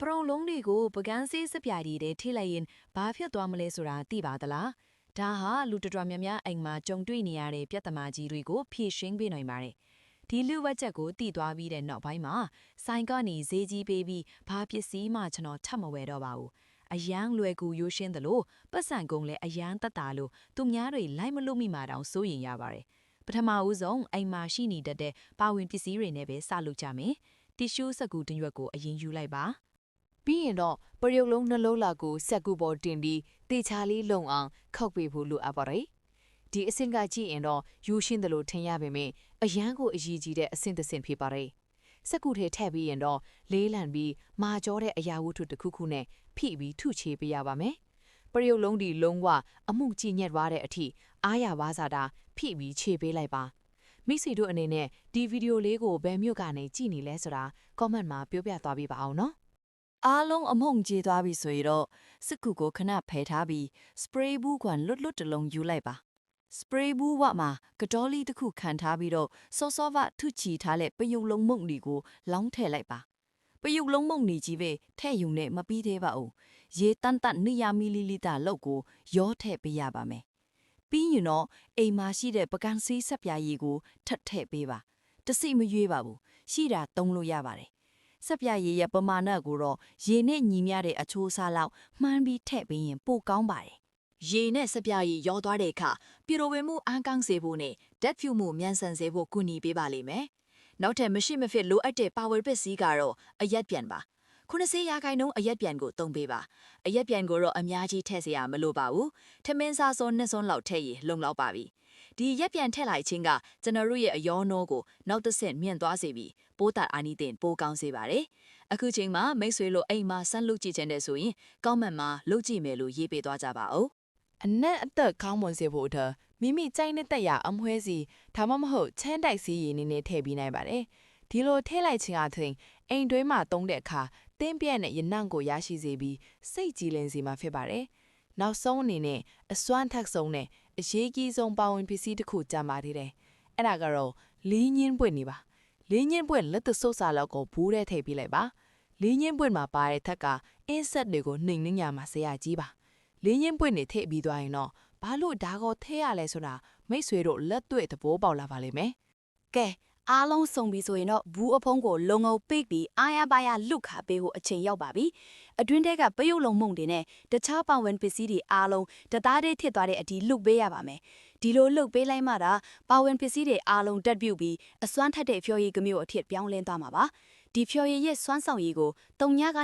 ပရုံလုံးတွေကိုပကန်းစေးစပြားတွေတဲ့ထိလိုက်ရင်ဘာဖြစ်သွားမလဲဆိုတာသိပါသလားဒါဟာလူတော်တော်များများအိမ်မှာကြုံတွေ့နေရတဲ့ပြဿနာကြီးတွေကိုဖြေရှင်းပေးနိုင်ပါတယ်ဒီလူဝက်ချက်ကိုတည်သွားပြီးတဲ့နောက်ပိုင်းမှာဆိုင်ကနေဈေးကြီးပေးပြီးဘာပစ္စည်းမှကျွန်တော်ထပ်မဝယ်တော့ပါဘူးအယမ်းလွယ်ကူရိုးရှင်းသလိုပတ်စံကုန်လည်းအယမ်းတက်တာလို့သူများတွေလိုက်မလို့မိမှတောင်စိုးရင်ရပါတယ်ပထမဦးဆုံးအိမ်မှာရှိနေတတ်တဲ့ပါဝင်ပစ္စည်းတွေနဲ့ပဲစလုပ်ကြမယ်တီရှူးစကူတရွက်ကိုအရင်ယူလိုက်ပါပြီးရင်တော့ပရုပ်လုံးနှလုံးလာကိုစက်ကူပေါ်တင်ပြီးတေချာလေးလုံအောင်ခောက်ပေးဖို့လိုအပ်ပါတယ်။ဒီအဆင့်ကကြည့်ရင်တော့ယူရှင်းတယ်လို့ထင်ရပေမဲ့အရန်ကိုအရေးကြီးတဲ့အဆင့်တစ်ဆင့်ဖြစ်ပါတယ်။စက်ကူထဲထည့်ပြီးရင်တော့လေးလံပြီးမာကျောတဲ့အရာဝတ္ထုတစ်ခုခုနဲ့ဖိပြီးထုချေပေးရပါမယ်။ပရုပ်လုံးဒီလုံးဝအမှုကြည်ညက်သွားတဲ့အထိအားရပါစားတာဖိပြီးခြေပေးလိုက်ပါ။မိတ်ဆွေတို့အနေနဲ့ဒီဗီဒီယိုလေးကိုဘယ်မြို့ကနေကြည့်နေလဲဆိုတာ comment မှာပြောပြသွားပေးပါအောင်နော်။ အားလုံးအမုံကျေသွားပြီဆိုရင်တော့စစ်ကူကိုခဏဖယ်ထားပြီးစပရေးဘူးကွန်လွတ်လွတ်တလုံးယူလိုက်ပါစပရေးဘူးဝမှာကတော်လီတစ်ခုခံထားပြီးတော့စောစောဗထုချီထားတဲ့ပယုတ်လုံးမုံလီကိုလောင်းထည့်လိုက်ပါပယုတ်လုံးမုံလီကြီးပဲထဲ့ယူနဲ့မပြီးသေးပါဘူးရေတန်တန်200မီလီလီတာလောက်ကိုရောထည့်ပေးရပါမယ်ပြီးရင်တော့အိမ်မှာရှိတဲ့ပကန်းစီးဆက်ပြားရည်ကိုထပ်ထည့်ပေးပါတစိမရွေးပါဘူးရှိတာသုံးလို့ရပါတယ်ဆက်ပြရည်ရဲ့ပမာဏကိုတော့ရေနဲ့ညီမျှတဲ့အချိုးအစားလောက်မှန်းပြီးထည့်ပေးရင်ပိုကောင်းပါတယ်။ရေနဲ့ဆက်ပြရည်ရောသွားတဲ့အခါပြရိုဝင်မှုအန်းကောင်းစေဖို့နဲ့ဓာတ်ဖြူမှုမြန်ဆန်စေဖို့ကူညီပေးပါလိမ့်မယ်။နောက်ထပ်မရှိမဖြစ်လိုအပ်တဲ့ power ပစ္စည်းကတော့အရက်ပြန်ပါ။90ရာခိုင်နှုန်းအရက်ပြန်ကိုသုံးပေးပါ။အရက်ပြန်ကိုတော့အများကြီးထည့်เสียရမလိုပါဘူး။ထမင်းစားစောနှစ်စွန်းလောက်ထည့်ရင်လုံလောက်ပါပြီ။ဒီရက်ပြန်ထည့်လိုက်ခြင်းကကျွန်တော်တို့ရဲ့အယောနှောကိုနောက်တစ်ဆင့်မြင့်သွားစေပြီးပိုးတာအာနီတင်ပိုးကောင်းစေပါတယ်။အခုချိန်မှာမိတ်ဆွေလို့အိမ်မှာဆန်းလုပ်ကြည့်ခြင်းတဲ့ဆိုရင်ကောင်းမှန်မှာလုပ်ကြည့်မယ်လို့ရေးပေးသွားကြပါဦးအနက်အသက်ကောင်းမွန်စေဖို့အတွက်မိမိကြိုက်တဲ့ရာအမွှဲစီဒါမှမဟုတ်ချမ်းတိုက်စီရည်နည်းနည်းထည့်ပေးနိုင်ပါတယ်။ဒီလိုထည့်လိုက်ခြင်းအပြင်အိမ်တွင်းမှာတုံးတဲ့အခါတင်းပြည့်နဲ့ရနံ့ကိုရရှိစေပြီးစိတ်ကြည်လင်စေမှာဖြစ်ပါတယ်။နောက်ဆုံးအနေနဲ့အစွမ်းထက်ဆုံးနဲ့အရေးကြီးဆုံးပါဝင်ပစ္စည်းတစ်ခုကြံပါသေးတယ်။အဲ့ဒါကတော့လင်းညင်းပွင့်နေပါ။လင်းညင်းပွင့်လက်သဆုပ်စာလောက်ကိုဘူးထဲထည့်ပေးလိုက်ပါ။လင်းညင်းပွင့်မှာပါတဲ့ထက်ကအင်းဆက်တွေကိုနှိမ်နှင်းရမှာဆရာကြီးပါ။လင်းညင်းပွင့်နေထည့်ပြီးသွားရင်တော့ဘာလို့ဒါကိုထည့်ရလဲဆိုတာမိတ်ဆွေတို့လက်တွေ့သဘောပေါက်လာပါလိမ့်မယ်။ကဲအားလုံးစုံပြီဆိုရင်တော့ဘူးအဖုံးကိုလုံငုံပိတ်ပြီးအားရပါရလွတ်ခါပေးဖို့အချိန်ရောက်ပါပြီ။အတွင်းထဲကပယုတ်လုံမုံတွေနဲ့တခြားပါဝင်ပစ္စည်းတွေအားလုံးတသားတည်းထစ်သွားတဲ့အဒီလွတ်ပေးရပါမယ်။ဒီလိုလွတ်ပေးလိုက်မှသာပါဝင်ပစ္စည်းတွေအားလုံးတက်ပြုတ်ပြီးအစွမ်းထက်တဲ့ဖျော်ရည်ကမျိုးအထစ်ပြောင်းလဲသွားမှာပါ။ဒီဖျော်ရည်ရဲ့စွမ်းဆောင်ရည်ကိုတုံညကနေ